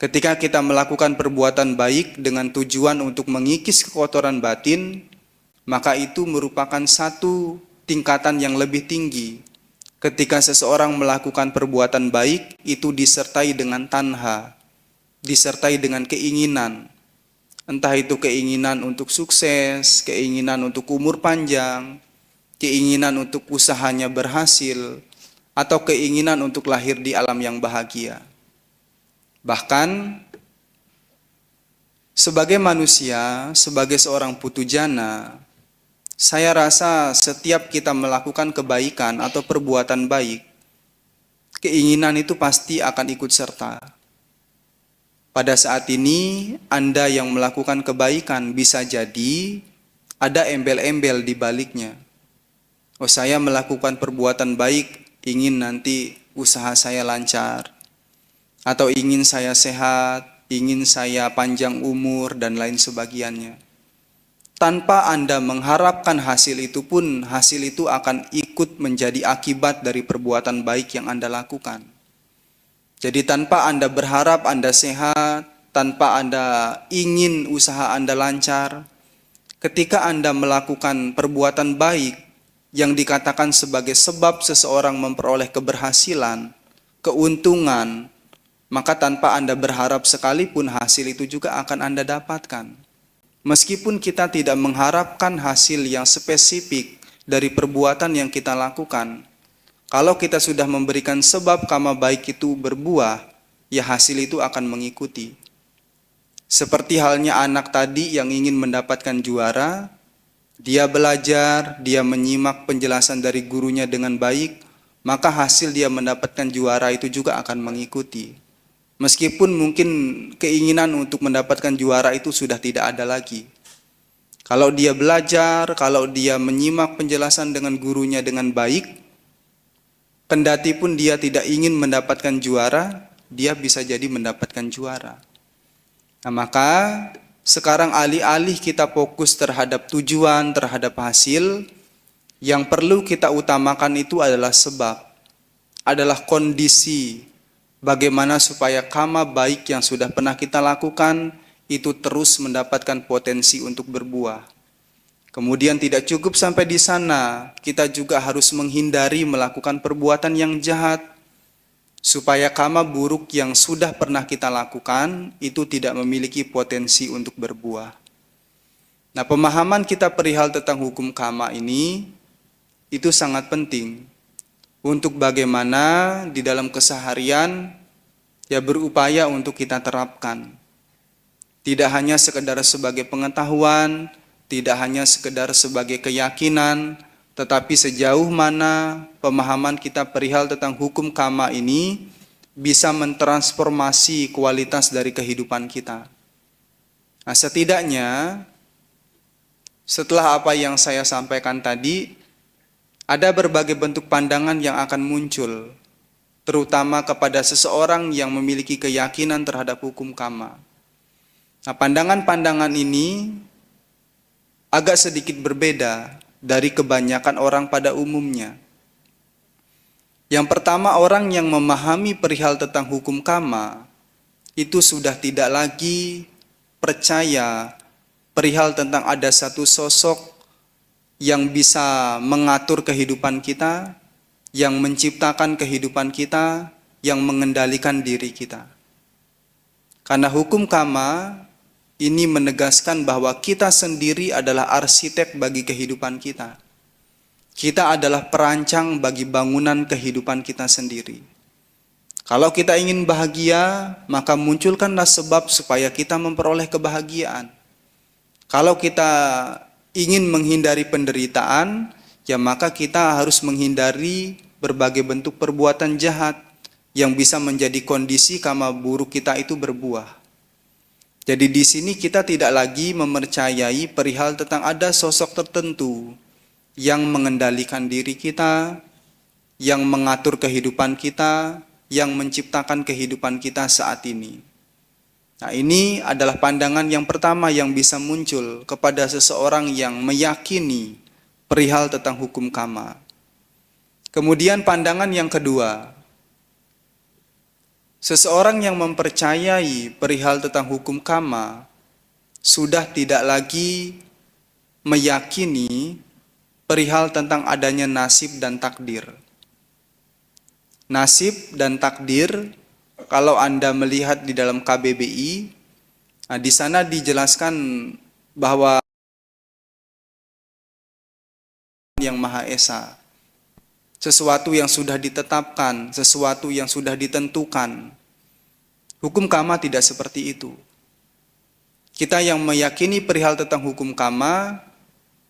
Ketika kita melakukan perbuatan baik dengan tujuan untuk mengikis kekotoran batin, maka itu merupakan satu tingkatan yang lebih tinggi. Ketika seseorang melakukan perbuatan baik, itu disertai dengan tanha, disertai dengan keinginan. Entah itu keinginan untuk sukses, keinginan untuk umur panjang, keinginan untuk usahanya berhasil, atau keinginan untuk lahir di alam yang bahagia. Bahkan, sebagai manusia, sebagai seorang putujana, saya rasa setiap kita melakukan kebaikan atau perbuatan baik, keinginan itu pasti akan ikut serta. Pada saat ini, Anda yang melakukan kebaikan bisa jadi ada embel-embel di baliknya. Oh, saya melakukan perbuatan baik, ingin nanti usaha saya lancar, atau ingin saya sehat, ingin saya panjang umur, dan lain sebagainya. Tanpa Anda mengharapkan hasil itu pun, hasil itu akan ikut menjadi akibat dari perbuatan baik yang Anda lakukan. Jadi tanpa Anda berharap Anda sehat, tanpa Anda ingin usaha Anda lancar, ketika Anda melakukan perbuatan baik yang dikatakan sebagai sebab seseorang memperoleh keberhasilan, keuntungan, maka tanpa Anda berharap sekalipun hasil itu juga akan Anda dapatkan. Meskipun kita tidak mengharapkan hasil yang spesifik dari perbuatan yang kita lakukan, kalau kita sudah memberikan sebab karma baik itu berbuah, ya hasil itu akan mengikuti. Seperti halnya anak tadi yang ingin mendapatkan juara, dia belajar, dia menyimak penjelasan dari gurunya dengan baik, maka hasil dia mendapatkan juara itu juga akan mengikuti. Meskipun mungkin keinginan untuk mendapatkan juara itu sudah tidak ada lagi. Kalau dia belajar, kalau dia menyimak penjelasan dengan gurunya dengan baik, kendati pun dia tidak ingin mendapatkan juara, dia bisa jadi mendapatkan juara. Nah, maka sekarang alih-alih kita fokus terhadap tujuan, terhadap hasil, yang perlu kita utamakan itu adalah sebab, adalah kondisi, bagaimana supaya karma baik yang sudah pernah kita lakukan itu terus mendapatkan potensi untuk berbuah. Kemudian tidak cukup sampai di sana, kita juga harus menghindari melakukan perbuatan yang jahat, supaya karma buruk yang sudah pernah kita lakukan itu tidak memiliki potensi untuk berbuah. Nah, pemahaman kita perihal tentang hukum karma ini itu sangat penting untuk bagaimana di dalam keseharian ya berupaya untuk kita terapkan. Tidak hanya sekedar sebagai pengetahuan, tidak hanya sekedar sebagai keyakinan, tetapi sejauh mana pemahaman kita perihal tentang hukum karma ini bisa mentransformasi kualitas dari kehidupan kita. Nah, setidaknya setelah apa yang saya sampaikan tadi, ada berbagai bentuk pandangan yang akan muncul, terutama kepada seseorang yang memiliki keyakinan terhadap hukum karma. Nah, pandangan-pandangan ini agak sedikit berbeda dari kebanyakan orang pada umumnya. Yang pertama, orang yang memahami perihal tentang hukum karma itu sudah tidak lagi percaya perihal tentang ada satu sosok yang bisa mengatur kehidupan kita, yang menciptakan kehidupan kita, yang mengendalikan diri kita. Karena hukum karma ini menegaskan bahwa kita sendiri adalah arsitek bagi kehidupan kita. Kita adalah perancang bagi bangunan kehidupan kita sendiri. Kalau kita ingin bahagia, maka munculkanlah sebab supaya kita memperoleh kebahagiaan. Kalau kita ingin menghindari penderitaan, ya maka kita harus menghindari berbagai bentuk perbuatan jahat yang bisa menjadi kondisi karma buruk kita itu berbuah. Jadi di sini kita tidak lagi mempercayai perihal tentang ada sosok tertentu yang mengendalikan diri kita, yang mengatur kehidupan kita, yang menciptakan kehidupan kita saat ini. Nah, ini adalah pandangan yang pertama yang bisa muncul kepada seseorang yang meyakini perihal tentang hukum karma. Kemudian pandangan yang kedua, seseorang yang mempercayai perihal tentang hukum karma sudah tidak lagi meyakini perihal tentang adanya nasib dan takdir. Nasib dan takdir, kalau Anda melihat di dalam KBBI, nah di sana dijelaskan bahwa yang Maha Esa, sesuatu yang sudah ditetapkan, sesuatu yang sudah ditentukan. Hukum karma tidak seperti itu. Kita yang meyakini perihal tentang hukum karma,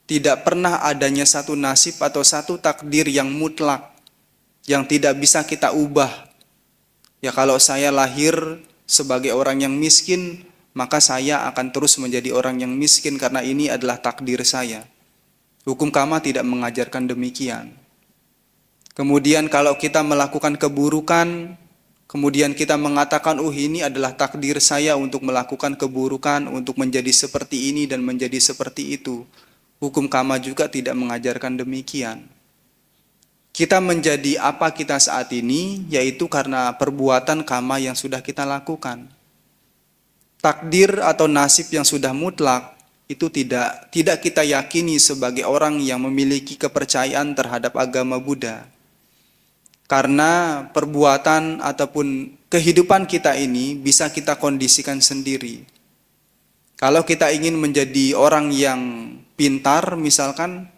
tidak pernah adanya satu nasib atau satu takdir yang mutlak, yang tidak bisa kita ubah. Ya kalau saya lahir sebagai orang yang miskin, maka saya akan terus menjadi orang yang miskin karena ini adalah takdir saya. Hukum karma tidak mengajarkan demikian. Kemudian kalau kita melakukan keburukan, kemudian kita mengatakan, oh ini adalah takdir saya untuk melakukan keburukan, untuk menjadi seperti ini dan menjadi seperti itu. Hukum karma juga tidak mengajarkan demikian. Kita menjadi apa kita saat ini, yaitu karena perbuatan karma yang sudah kita lakukan. Takdir atau nasib yang sudah mutlak, itu tidak kita yakini sebagai orang yang memiliki kepercayaan terhadap agama Buddha. Karena perbuatan ataupun kehidupan kita ini bisa kita kondisikan sendiri. Kalau kita ingin menjadi orang yang pintar misalkan,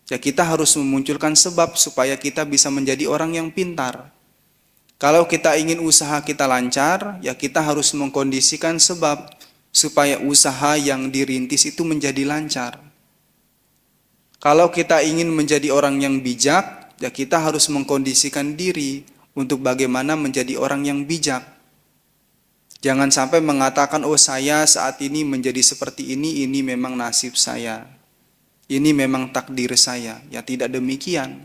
ya kita harus memunculkan sebab supaya kita bisa menjadi orang yang pintar. Kalau kita ingin usaha kita lancar, ya kita harus mengkondisikan sebab supaya usaha yang dirintis itu menjadi lancar. Kalau kita ingin menjadi orang yang bijak, ya kita harus mengkondisikan diri untuk bagaimana menjadi orang yang bijak. Jangan sampai mengatakan, oh saya saat ini menjadi seperti ini memang nasib saya. Ini memang takdir saya. Ya tidak demikian.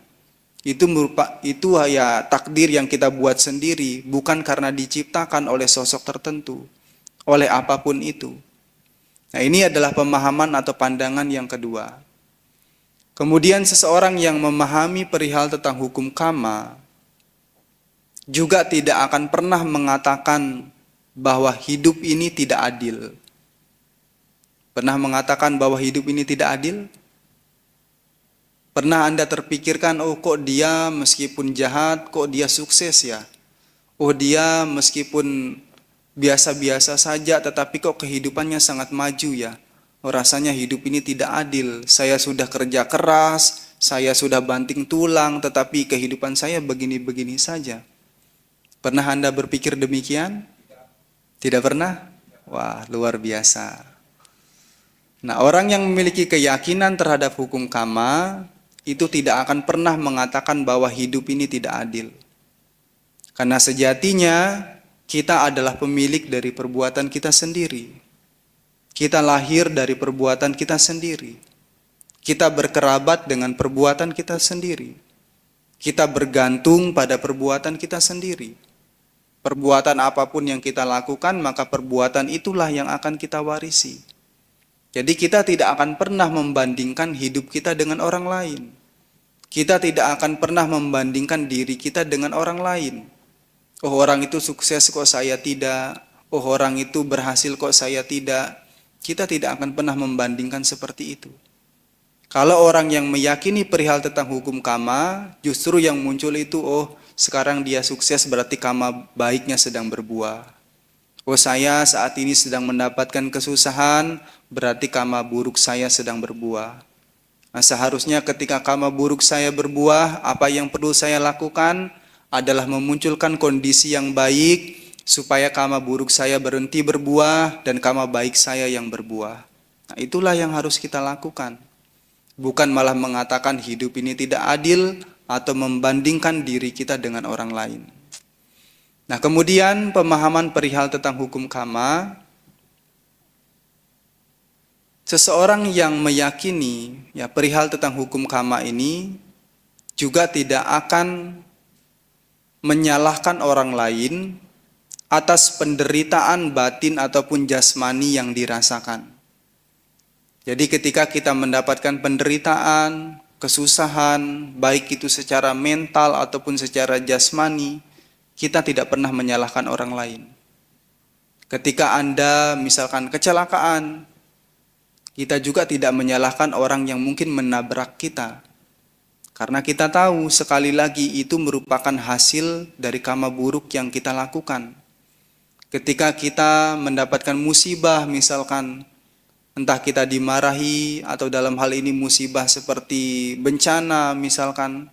Itu ya takdir yang kita buat sendiri, bukan karena diciptakan oleh sosok tertentu, oleh apapun itu. Nah, ini adalah pemahaman atau pandangan yang kedua. Kemudian seseorang yang memahami perihal tentang hukum karma juga tidak akan pernah mengatakan bahwa hidup ini tidak adil. Pernah mengatakan bahwa hidup ini tidak adil? Pernah Anda terpikirkan, oh kok dia meskipun jahat, kok dia sukses ya? Oh dia meskipun biasa-biasa saja, tetapi kok kehidupannya sangat maju ya? Oh rasanya hidup ini tidak adil, saya sudah kerja keras, saya sudah banting tulang, tetapi kehidupan saya begini-begini saja. Pernah Anda berpikir demikian? Tidak pernah? Wah, luar biasa. Nah, orang yang memiliki keyakinan terhadap hukum karma itu tidak akan pernah mengatakan bahwa hidup ini tidak adil. Karena sejatinya kita adalah pemilik dari perbuatan kita sendiri. Kita lahir dari perbuatan kita sendiri. Kita berkerabat dengan perbuatan kita sendiri. Kita bergantung pada perbuatan kita sendiri. Perbuatan apapun yang kita lakukan, maka perbuatan itulah yang akan kita warisi. Jadi kita tidak akan pernah membandingkan hidup kita dengan orang lain. Kita tidak akan pernah membandingkan diri kita dengan orang lain. Oh orang itu sukses kok saya tidak. Oh orang itu berhasil kok saya tidak. Kita tidak akan pernah membandingkan seperti itu. Kalau orang yang meyakini perihal tentang hukum karma, justru yang muncul itu, oh sekarang dia sukses berarti karma baiknya sedang berbuah. Oh saya saat ini sedang mendapatkan kesusahan, berarti karma buruk saya sedang berbuah. Nah, seharusnya ketika karma buruk saya berbuah, apa yang perlu saya lakukan adalah memunculkan kondisi yang baik, supaya karma buruk saya berhenti berbuah dan karma baik saya yang berbuah. Nah, itulah yang harus kita lakukan. Bukan malah mengatakan hidup ini tidak adil atau membandingkan diri kita dengan orang lain. Nah, kemudian pemahaman perihal tentang hukum karma. Seseorang yang meyakini ya perihal tentang hukum karma ini juga tidak akan menyalahkan orang lain atas penderitaan batin ataupun jasmani yang dirasakan. Jadi ketika kita mendapatkan penderitaan, kesusahan, baik itu secara mental ataupun secara jasmani, kita tidak pernah menyalahkan orang lain. Ketika Anda misalkan kecelakaan, kita juga tidak menyalahkan orang yang mungkin menabrak kita. Karena kita tahu sekali lagi itu merupakan hasil dari karma buruk yang kita lakukan. Ketika kita mendapatkan musibah misalkan, entah kita dimarahi atau dalam hal ini musibah seperti bencana misalkan,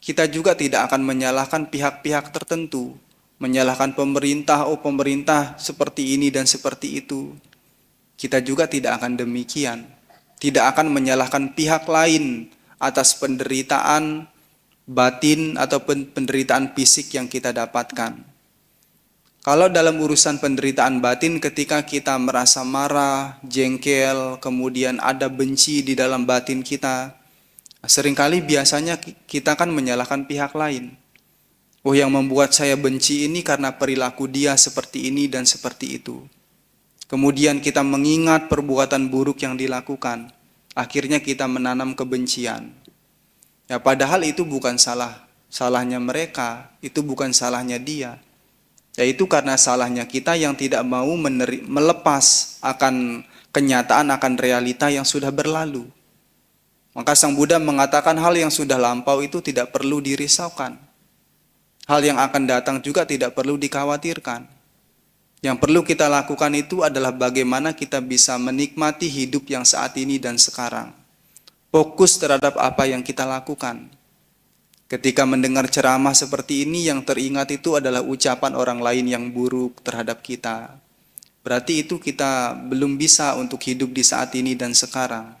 kita juga tidak akan menyalahkan pihak-pihak tertentu. Menyalahkan pemerintah, oh pemerintah seperti ini dan seperti itu. Kita juga tidak akan demikian. Tidak akan menyalahkan pihak lain atas penderitaan batin atau penderitaan fisik yang kita dapatkan. Kalau dalam urusan penderitaan batin ketika kita merasa marah, jengkel, kemudian ada benci di dalam batin kita, seringkali biasanya kita kan menyalahkan pihak lain. Oh yang membuat saya benci ini karena perilaku dia seperti ini dan seperti itu. Kemudian kita mengingat perbuatan buruk yang dilakukan. Akhirnya kita menanam kebencian. Ya padahal itu bukan salahnya mereka, itu bukan salahnya dia. Yaitu karena salahnya kita yang tidak mau melepas akan kenyataan, akan realita yang sudah berlalu. Maka Sang Buddha mengatakan hal yang sudah lampau itu tidak perlu dirisaukan. Hal yang akan datang juga tidak perlu dikhawatirkan. Yang perlu kita lakukan itu adalah bagaimana kita bisa menikmati hidup yang saat ini dan sekarang. Fokus terhadap apa yang kita lakukan. Ketika mendengar ceramah seperti ini, yang teringat itu adalah ucapan orang lain yang buruk terhadap kita. Berarti itu kita belum bisa untuk hidup di saat ini dan sekarang.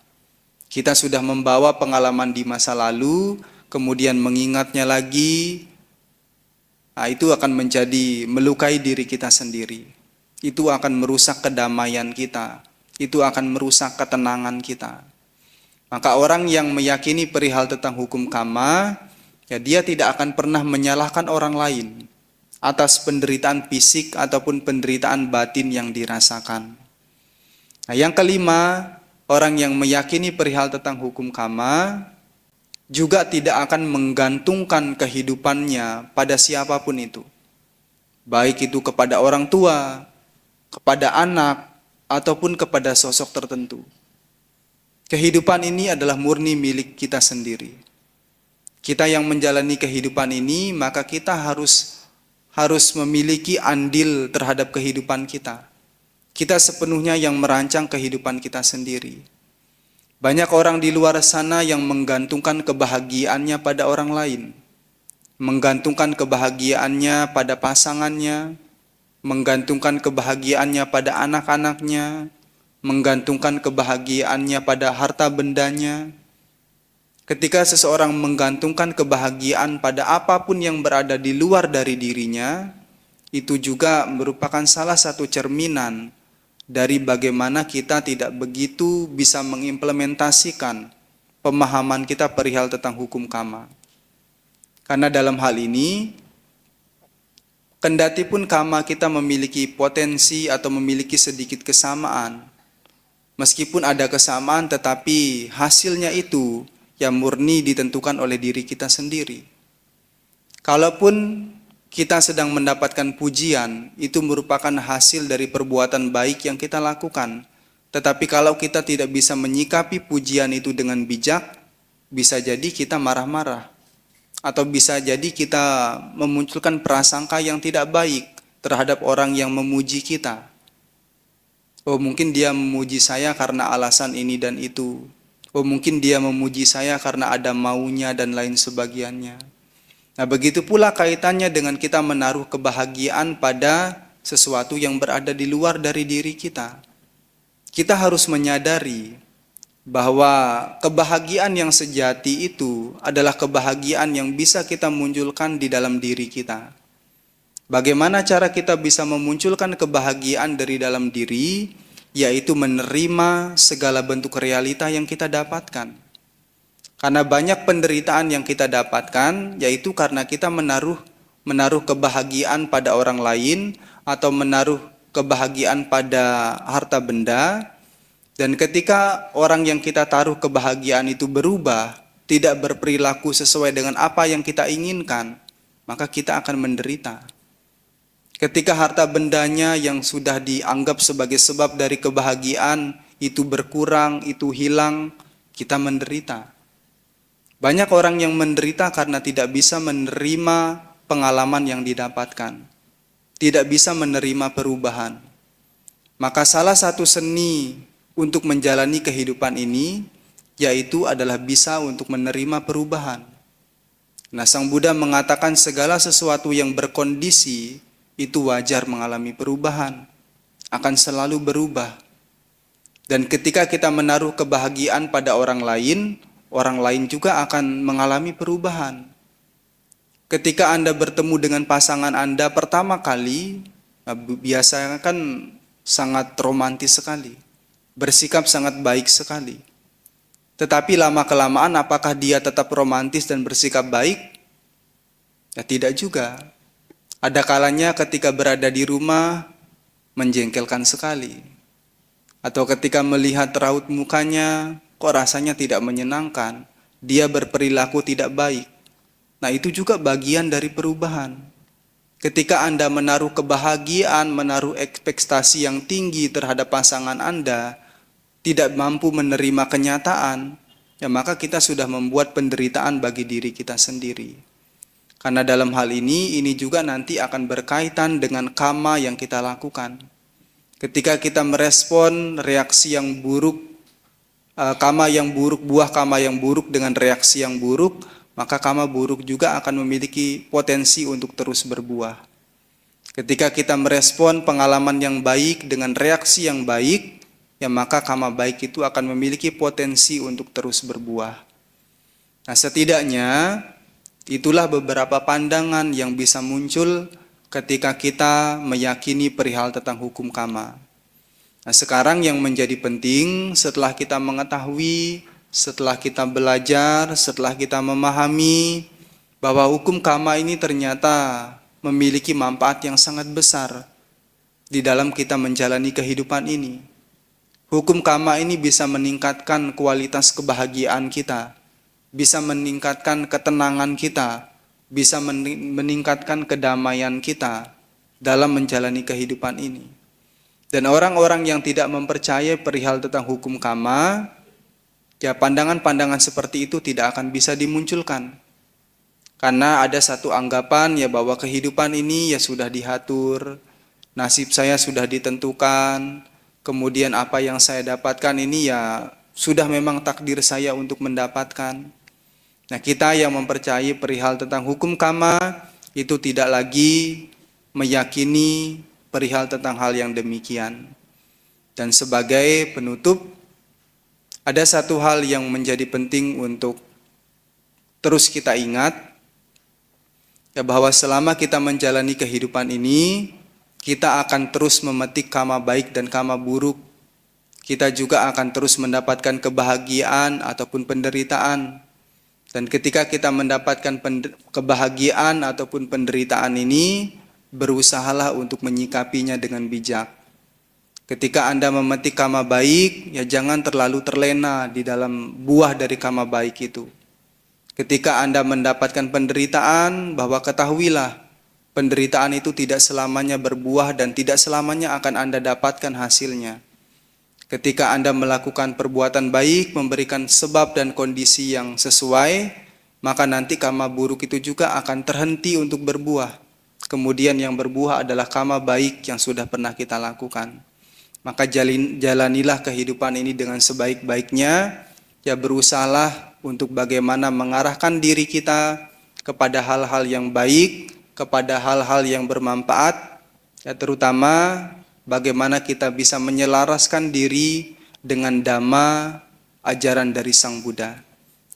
Kita sudah membawa pengalaman di masa lalu, kemudian mengingatnya lagi, nah, itu akan menjadi melukai diri kita sendiri. Itu akan merusak kedamaian kita. Itu akan merusak ketenangan kita. Maka orang yang meyakini perihal tentang hukum karma, Ya, dia tidak akan pernah menyalahkan orang lain atas penderitaan fisik ataupun penderitaan batin yang dirasakan. Nah, yang kelima, orang yang meyakini perihal tentang hukum karma juga tidak akan menggantungkan kehidupannya pada siapapun itu. Baik itu kepada orang tua, kepada anak, ataupun kepada sosok tertentu. Kehidupan ini adalah murni milik kita sendiri. Kita yang menjalani kehidupan ini, maka kita harus memiliki andil terhadap kehidupan kita. Kita sepenuhnya yang merancang kehidupan kita sendiri. Banyak orang di luar sana yang menggantungkan kebahagiaannya pada orang lain, menggantungkan kebahagiaannya pada pasangannya, menggantungkan kebahagiaannya pada anak-anaknya, menggantungkan kebahagiaannya pada harta bendanya. Ketika seseorang menggantungkan kebahagiaan pada apapun yang berada di luar dari dirinya, itu juga merupakan salah satu cerminan dari bagaimana kita tidak begitu bisa mengimplementasikan pemahaman kita perihal tentang hukum karma. Karena dalam hal ini, kendati pun karma kita memiliki potensi atau memiliki sedikit kesamaan, meskipun ada kesamaan tetapi hasilnya itu yang murni ditentukan oleh diri kita sendiri. Kalaupun kita sedang mendapatkan pujian, itu merupakan hasil dari perbuatan baik yang kita lakukan. Tetapi kalau kita tidak bisa menyikapi pujian itu dengan bijak, bisa jadi kita marah-marah. Atau bisa jadi kita memunculkan prasangka yang tidak baik terhadap orang yang memuji kita. Oh, mungkin dia memuji saya karena alasan ini dan itu. Oh, mungkin dia memuji saya karena ada maunya dan lain sebagiannya. Nah, begitu pula kaitannya dengan kita menaruh kebahagiaan pada sesuatu yang berada di luar dari diri kita. Kita harus menyadari bahwa kebahagiaan yang sejati itu adalah kebahagiaan yang bisa kita munculkan di dalam diri kita. Bagaimana cara kita bisa memunculkan kebahagiaan dari dalam diri? Yaitu menerima segala bentuk realita yang kita dapatkan. Karena banyak penderitaan yang kita dapatkan, yaitu karena kita menaruh kebahagiaan pada orang lain, atau menaruh kebahagiaan pada harta benda, dan ketika orang yang kita taruh kebahagiaan itu berubah, tidak berperilaku sesuai dengan apa yang kita inginkan, maka kita akan menderita. Ketika harta bendanya yang sudah dianggap sebagai sebab dari kebahagiaan, itu berkurang, itu hilang, kita menderita. Banyak orang yang menderita karena tidak bisa menerima pengalaman yang didapatkan. Tidak bisa menerima perubahan. Maka salah satu seni untuk menjalani kehidupan ini, yaitu adalah bisa untuk menerima perubahan. Nah, Sang Buddha mengatakan segala sesuatu yang berkondisi, itu wajar mengalami perubahan. Akan selalu berubah. Dan ketika kita menaruh kebahagiaan pada orang lain juga akan mengalami perubahan. Ketika Anda bertemu dengan pasangan Anda pertama kali, biasanya kan sangat romantis sekali, bersikap sangat baik sekali. Tetapi lama-kelamaan apakah dia tetap romantis dan bersikap baik? Ya, tidak juga. Ada kalanya ketika berada di rumah, menjengkelkan sekali. Atau ketika melihat raut mukanya, kok rasanya tidak menyenangkan, dia berperilaku tidak baik. Nah, itu juga bagian dari perubahan. Ketika Anda menaruh kebahagiaan, menaruh ekspektasi yang tinggi terhadap pasangan Anda, tidak mampu menerima kenyataan, ya maka kita sudah membuat penderitaan bagi diri kita sendiri. Karena dalam hal ini juga nanti akan berkaitan dengan karma yang kita lakukan. Ketika kita merespon reaksi yang buruk, buah karma yang buruk dengan reaksi yang buruk, maka karma buruk juga akan memiliki potensi untuk terus berbuah. Ketika kita merespon pengalaman yang baik dengan reaksi yang baik, ya maka karma baik itu akan memiliki potensi untuk terus berbuah. Nah, setidaknya itulah beberapa pandangan yang bisa muncul ketika kita meyakini perihal tentang hukum karma. Nah, sekarang yang menjadi penting setelah kita mengetahui, setelah kita belajar, setelah kita memahami, bahwa hukum karma ini ternyata memiliki manfaat yang sangat besar di dalam kita menjalani kehidupan ini. Hukum karma ini bisa meningkatkan kualitas kebahagiaan kita, bisa meningkatkan ketenangan kita, bisa meningkatkan kedamaian kita dalam menjalani kehidupan ini. Dan orang-orang yang tidak mempercayai perihal tentang hukum karma, ya pandangan-pandangan seperti itu tidak akan bisa dimunculkan. Karena ada satu anggapan ya bahwa kehidupan ini ya sudah diatur, nasib saya sudah ditentukan, kemudian apa yang saya dapatkan ini ya sudah memang takdir saya untuk mendapatkan. Nah, kita yang mempercayai perihal tentang hukum karma itu tidak lagi meyakini perihal tentang hal yang demikian. Dan sebagai penutup, ada satu hal yang menjadi penting untuk terus kita ingat, ya bahwa selama kita menjalani kehidupan ini, kita akan terus memetik karma baik dan karma buruk. Kita juga akan terus mendapatkan kebahagiaan ataupun penderitaan. Dan ketika kita mendapatkan kebahagiaan ataupun penderitaan ini, berusahalah untuk menyikapinya dengan bijak. Ketika Anda memetik karma baik, ya jangan terlalu terlena di dalam buah dari karma baik itu. Ketika Anda mendapatkan penderitaan, bahwa ketahuilah, penderitaan itu tidak selamanya berbuah dan tidak selamanya akan Anda dapatkan hasilnya. Ketika Anda melakukan perbuatan baik, memberikan sebab dan kondisi yang sesuai, maka nanti karma buruk itu juga akan terhenti untuk berbuah. Kemudian yang berbuah adalah karma baik yang sudah pernah kita lakukan. Maka jalanilah kehidupan ini dengan sebaik-baiknya, ya berusahalah untuk bagaimana mengarahkan diri kita kepada hal-hal yang baik, kepada hal-hal yang bermanfaat, ya terutama bagaimana kita bisa menyelaraskan diri dengan dhamma, ajaran dari Sang Buddha.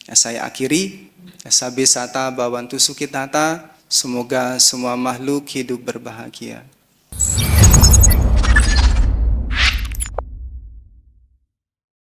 Ya, saya akhiri. Ya, sabe sata bawantu sukitata. Semoga semua makhluk hidup berbahagia.